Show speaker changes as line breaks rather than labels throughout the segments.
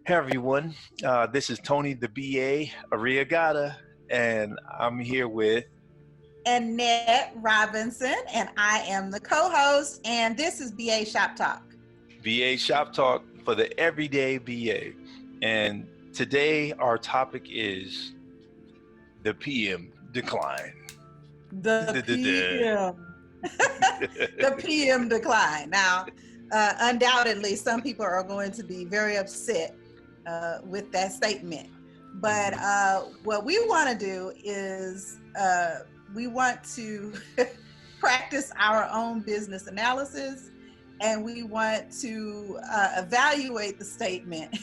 Hey everyone, this is Tony the BA Arriagada, and I'm here with
Annette Robinson, and I am the co-host, and this is BA Shop Talk.
BA Shop Talk for the Everyday BA. And today our topic is the PM decline.
The PM. The PM decline. Now, undoubtedly, some people are going to be very upset with that statement. But what we want to do is we want to practice our own business analysis, and we want to evaluate the statement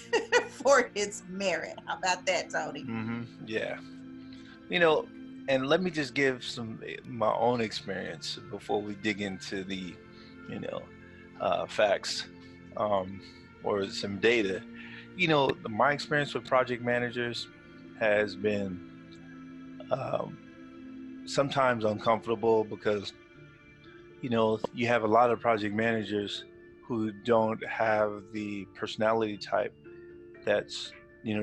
for its merit. How about that, Tony?
Yeah. And let me just give my own experience before we dig into the, facts or some data. My experience with project managers has been sometimes uncomfortable because, you have a lot of project managers who don't have the personality type that's,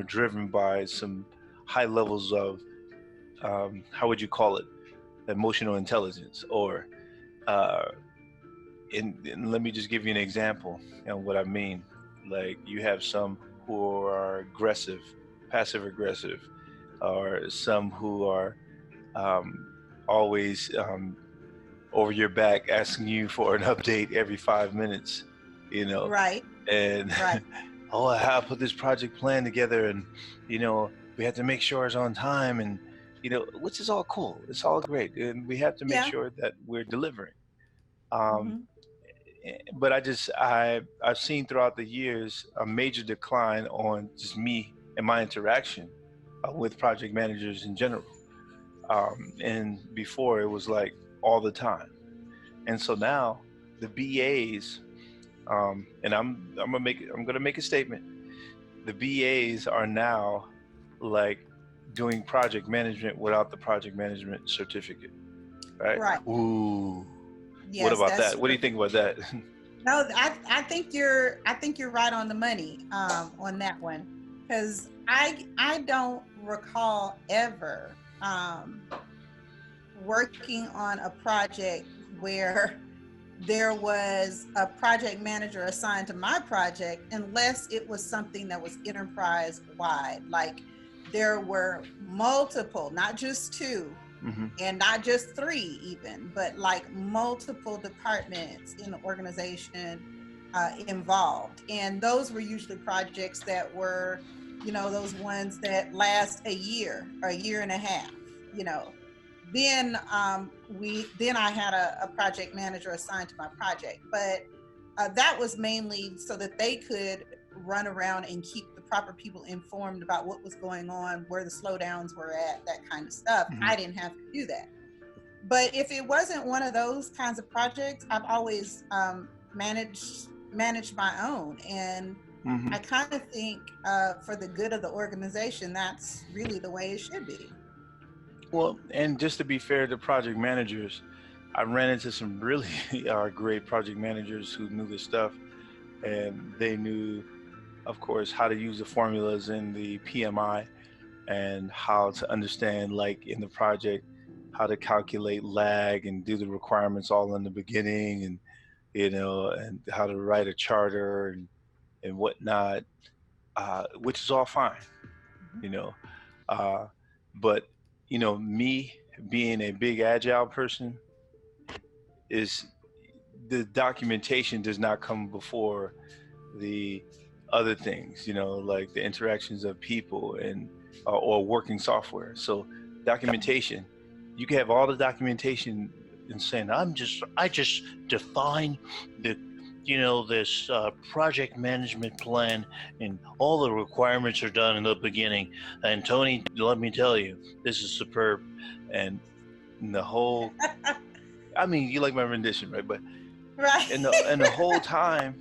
driven by some high levels of, how would you call it, emotional intelligence, or and let me just give you an example and what I mean. Like, you have some who are aggressive, passive aggressive, or some who are always over your back asking you for an update every 5 minutes,
Right.
And
Right.
oh, I have put this project plan together, and we have to make sure it's on time, and which is all cool, it's all great, and we have to make sure that we're delivering. But I've seen throughout the years a major decline on just me and my interaction with project managers in general. And before it was like all the time, and so now the BAs, and I'm gonna make a statement. The BAs are now like doing project management without the project management certificate, right?
Right.
Ooh.
Yes,
what about
that's
that?
true.
What do you think about that?
No, I think you're right on the money on that one, because I don't recall ever working on a project where there was a project manager assigned to my project, unless it was something that was enterprise wide. Like, there were multiple, not just two, and not just three even, but like multiple departments in the organization involved. And those were usually projects that were, those ones that last a year or a year and a half, Then I had a project manager assigned to my project, but that was mainly so that they could run around and keep the proper people informed about what was going on, where the slowdowns were at, that kind of stuff. I didn't have to do that. But if it wasn't one of those kinds of projects, I've always managed my own. And I kind of think for the good of the organization, that's really the way it should be.
Well, and just to be fair to project managers, I ran into some really great project managers who knew this stuff, and they knew, of course, how to use the formulas in the PMI and how to understand, like in the project, how to calculate lag and do the requirements all in the beginning, and and how to write a charter and whatnot, which is all fine, uh, but me being a big agile person, is the documentation does not come before the other things, like the interactions of people and or working software. So documentation, you can have all the documentation and saying, I just define the this project management plan, and all the requirements are done in the beginning, and Tony, let me tell you, this is superb. And the whole I mean, you like my rendition, right? But
Right.
and the whole time,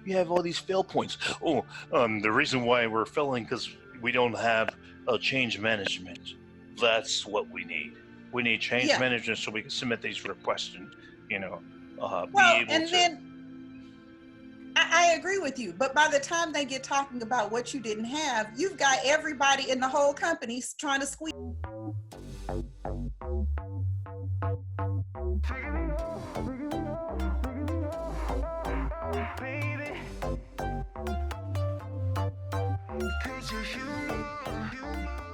you have all these fail points. Oh, the reason why we're failing because we don't have a change management. That's what we need. We need change management so we can submit these requests and,
well,
be able
and
to.
then I agree with you. But by the time they get talking about what you didn't have, you've got everybody in the whole company trying to squeeze. Baby, 'cause you're human.